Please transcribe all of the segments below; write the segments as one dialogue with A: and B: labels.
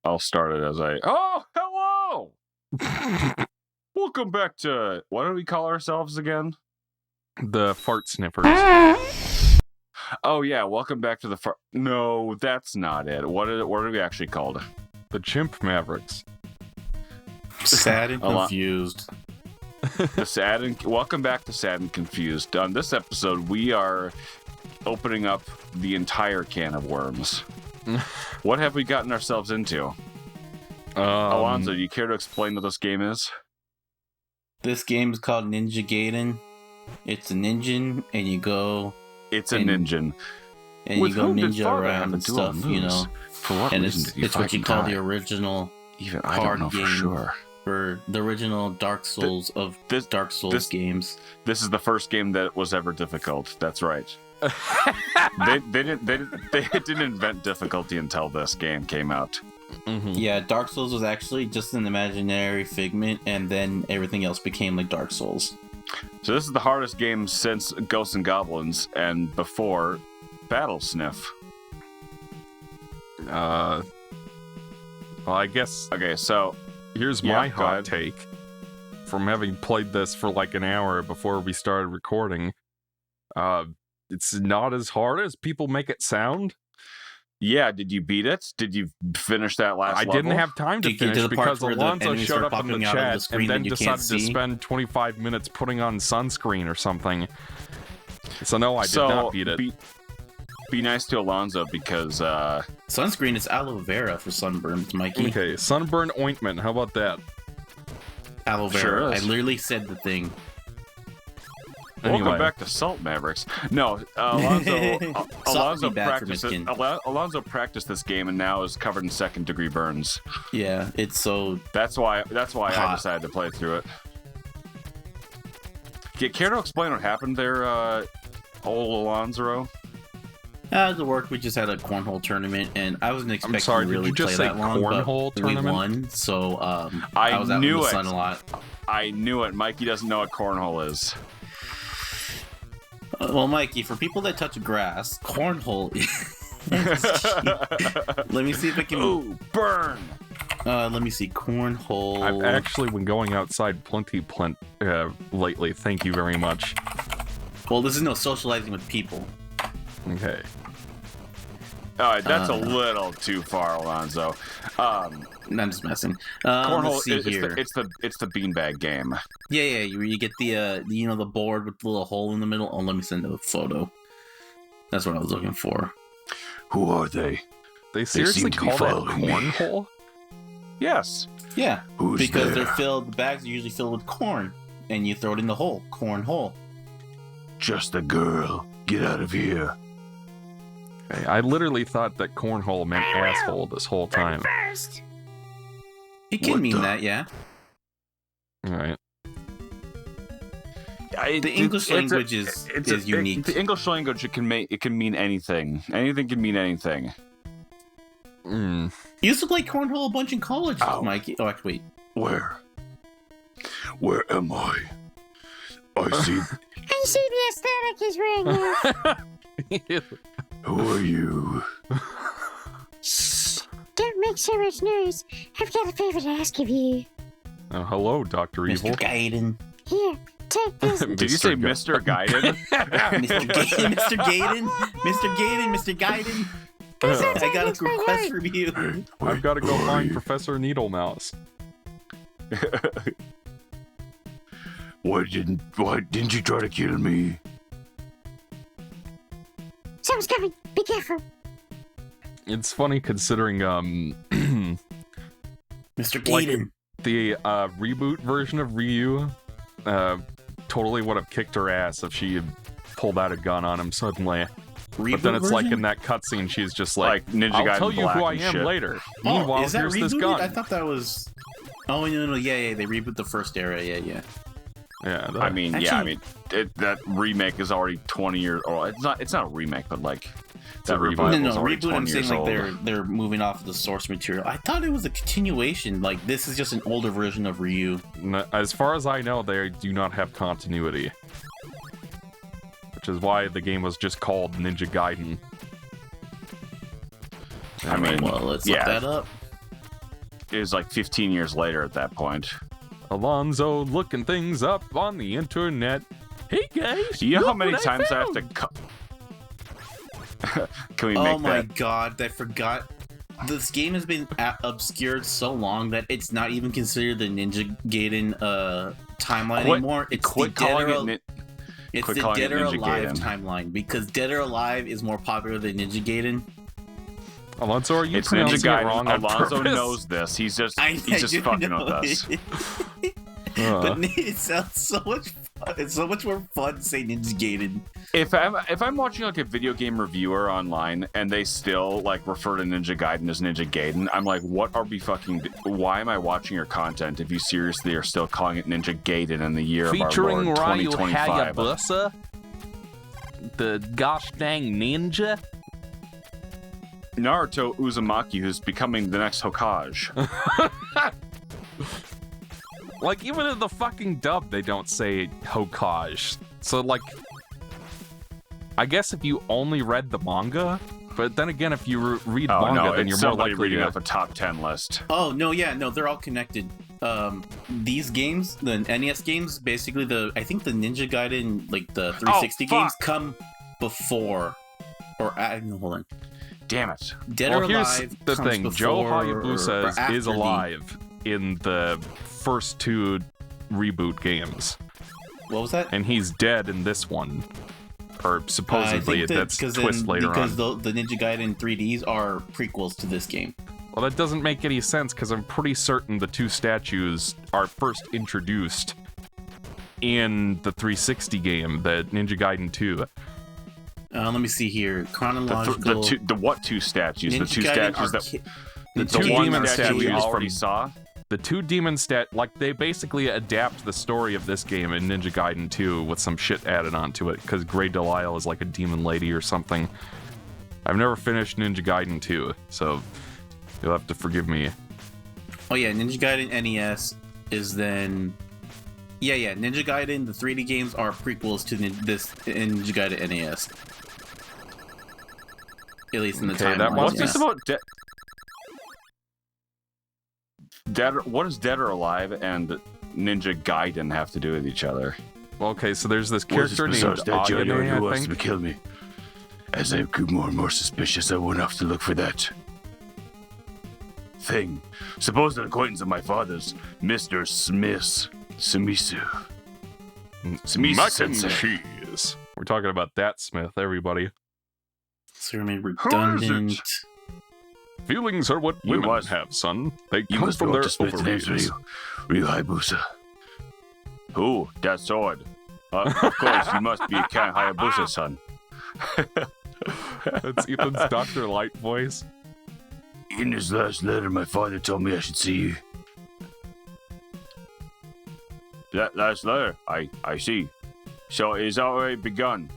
A: I'll start it as Oh, hello! Welcome back to... What do we call ourselves again?
B: The fart sniffers.
A: Oh, yeah, welcome back to the fart... No, that's not it. What are we actually called?
B: The chimp Mavericks.
C: Sad and confused.
A: Welcome back to Sad and Confused. On this episode, we are opening up the entire can of worms. What have we gotten ourselves into? Alonzo, do you care to explain what this game is?
C: This game is called Gaiden. It's an engine, and you go...
A: It's an engine.
C: And you go ninja around and stuff, you know.
A: For what
C: and
A: reason
C: it's what you call the original
A: card game for sure.
C: For the original Dark Souls Dark Souls games.
A: This is the first game that was ever difficult. That's right. they didn't invent difficulty until this game came out.
C: Mm-hmm. Yeah, Dark Souls was actually just an imaginary figment, and then everything else became like Dark Souls.
A: So this is the hardest game since Ghosts and Goblins and before Battle Sniff.
B: Well, I guess...
A: Okay, so...
B: Here's my hot take. From having played this for like an hour before we started recording. It's not as hard as people make it sound.
A: Yeah, did you beat it? Did you finish that last level?
B: I didn't have time to finish because Alonzo showed up in the chat and then decided to spend 25 minutes putting on sunscreen or something. So no, I did not beat it.
A: Be nice to Alonzo because...
C: Sunscreen is aloe vera for sunburns, Mikey.
B: Okay, sunburn ointment. How about that?
C: Aloe vera.
A: Sure
C: I literally said the thing.
A: Anyway. Welcome back to Salt Mavericks. No, Alonzo practiced this game and now is covered in second-degree burns.
C: Yeah, it's so...
A: That's why I decided to play through it. Care to explain what happened there, old Alonzo?
C: The work, we just had a cornhole tournament, and I wasn't expecting to really play that long, but we won, so I was out in the sun a lot.
A: I knew it. Mikey doesn't know what cornhole is.
C: Well, Mikey, for people that touch grass, cornhole... Let me see if I can...
A: Ooh, burn!
C: Let me see, cornhole...
B: I've actually been going outside plenty lately, thank you very much.
C: Well, this is no socializing with people.
B: Okay.
A: Alright, that's a little too far, Alonzo.
C: I'm just messing.
A: Cornhole,
C: let's see here.
A: It's the beanbag game.
C: Yeah, you get the the board with the little hole in the middle. Oh, let me send a photo. That's what I was looking for.
A: Who are they?
B: They seriously call that cornhole?
A: Yes.
C: Yeah.
A: Who's
C: because
A: there?
C: they're filled. The bags are usually filled with corn, and you throw it in the hole. Cornhole.
A: Just a girl. Get out of here.
B: Okay, I literally thought that cornhole meant asshole this whole time.
C: It can mean that, yeah.
B: Alright.
C: The English language is unique.
A: The English language, it can mean anything. Anything can mean anything.
C: You used to play cornhole a bunch in college, Mikey. Oh, actually, wait.
A: Where am I? I see
D: the aesthetic is right now.
A: Who are you?
D: Shh! Don't make so much noise. I've got a favor to ask of you.
B: Hello, Dr. Evil.
C: Mr. Gaiden.
D: Here, take this.
A: Did you say Mr. Gaiden?
C: Mr. Gaiden? Mr. Gaiden? Mr. Gaiden? Mr. Gaiden? I got a request from you.
B: I've got to go find Professor Needlemouse.
A: Why didn't you try to kill me?
D: Someone's coming. Be careful.
B: It's funny considering
C: Mr. Gaiden.
B: The reboot version of Ryu totally would have kicked her ass if she had pulled out a gun on him suddenly. But then it's like in that cutscene, she's just like Ninja Gaiden, I'll tell you who I am later. Meanwhile, here's this gun.
C: I thought that was... Oh, no, yeah, they reboot the first era, yeah.
B: Yeah,
A: that remake is already 20 years old. It's not a remake, but like that
C: revival. No, reboot. I'm saying like they're moving off of the source material. I thought it was a continuation. Like this is just an older version of Ryu.
B: As far as I know, they do not have continuity, which is why the game was just called Ninja Gaiden.
C: I mean, well, let's look that up.
A: is like 15 years later at that point.
B: Alonzo looking things up on the internet. Hey guys,
A: you know how many times I have to Can we make that?
C: Oh my god, I forgot. This game has been obscured so long that it's not even considered the Ninja Gaiden timeline anymore. It's the Dead or Alive timeline, because Dead or Alive is more popular than Ninja Gaiden.
B: Alonso, are you pronouncing it wrong on
A: Alonso
B: purpose?
A: knows this. He's just fucking with us.
C: But it sounds so much fun. It's so much more fun to say Ninja Gaiden.
A: If I'm watching like a video game reviewer online and they still like refer to Ninja Gaiden as Ninja Gaiden, I'm like, what are we fucking? Why am I watching your content if you seriously are still calling it Ninja Gaiden in the year of our Lord 2025?
B: Hayabusa, the gosh dang ninja.
A: Naruto Uzumaki, who's becoming the next Hokage.
B: Like, even in the fucking dub, they don't say Hokage. So, like, I guess if you only read the manga, but then again, if you read manga, then you're more likely
A: reading
B: to...
A: off a top 10 list.
C: Oh, no, they're all connected. These games, the NES games, basically I think the Ninja Gaiden, like the 360 games, come before, hold on.
A: Damn it.
C: Dead or Alive
B: here's the thing. Joe Hayabusa is alive in the first two reboot games.
C: What was that?
B: And he's dead in this one. Or supposedly that's twist later on.
C: Because the Ninja Gaiden 3Ds are prequels to this game.
B: Well, that doesn't make any sense, because I'm pretty certain the two statues are first introduced in the 360 game, the Ninja Gaiden 2.
C: Let me see here. Chronological.
A: The what two statues?
C: Ninja
A: the two
C: Gaiden
A: statues
B: the two demon statues
A: we already saw.
B: The two demon like they basically adapt the story of this game in Ninja Gaiden 2 with some shit added onto it, because Grey Delisle is like a demon lady or something. I've never finished Ninja Gaiden 2, so you'll have to forgive me.
C: Oh yeah, Ninja Gaiden NES is then... Yeah, Ninja Gaiden, the 3D games are prequels to this Ninja Gaiden NES. At least in the timeline.
A: What's this about? What does Dead or Alive and Ninja Gaiden have to do with each other?
B: Well, okay, so there's this character named Ayane,
A: who wants to kill me. As I grew more and more suspicious, I went off to look for that thing. Supposed acquaintance of my father's, Mr. Sumisu.
B: Mac and cheese. We're talking about that Smith, everybody.
C: So you're redundant.
B: Feelings are what women have, son. They come from their ovaries.
A: Ryu Hayabusa. Who? That sword. Of course, you must be Ken Hayabusa, son.
B: That's Ethan's Dr. Light voice.
A: In his last letter, my father told me I should see you. That last letter? I see. So it's already begun. ...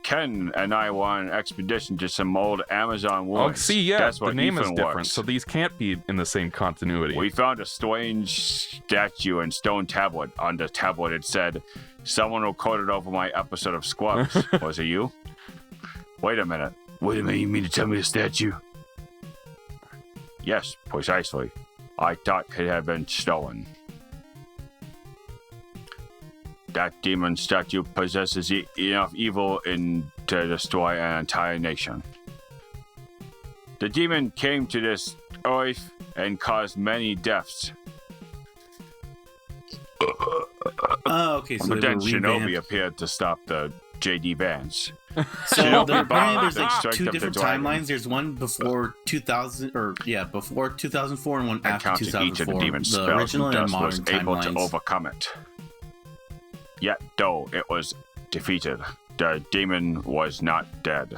A: Ken and I were on an expedition to some old Amazon woods.
B: Oh, see, yeah,
A: that's what
B: the name
A: Ethan
B: is different,
A: works.
B: so these can't be in the same continuity.
A: We found a strange statue and stone tablet. On the tablet it said, "Someone recorded over my episode of Squubs." Was it you? Wait a minute, you mean to tell me a statue? Yes, precisely. I thought it had been stolen. That demon statue possesses enough evil to destroy an entire nation. The demon came to this earth and caused many deaths.
C: Oh, okay. So
A: but then Shinobi appeared to stop the JD Vance.
C: So there's like two different timelines. There's one before 2000, before 2004, and one after 2004.
A: Each of the demon's
C: the
A: spells
C: original and modern
A: was able
C: timelines.
A: to overcome it. Yet, though it was defeated, the demon was not dead.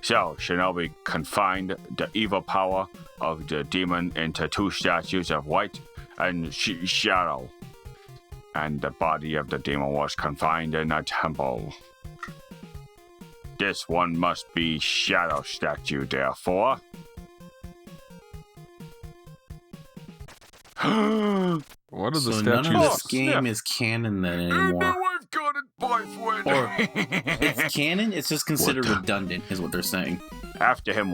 A: So, Shinobi confined the evil power of the demon into two statues of White and Shadow, and the body of the demon was confined in a temple. This one must be Shadow statue, therefore.
B: What are the statues?
C: None of this game is canon then anymore.
A: I've got it, boyfriend.
C: Or it's canon, it's just considered redundant, is what they're saying.
A: After him.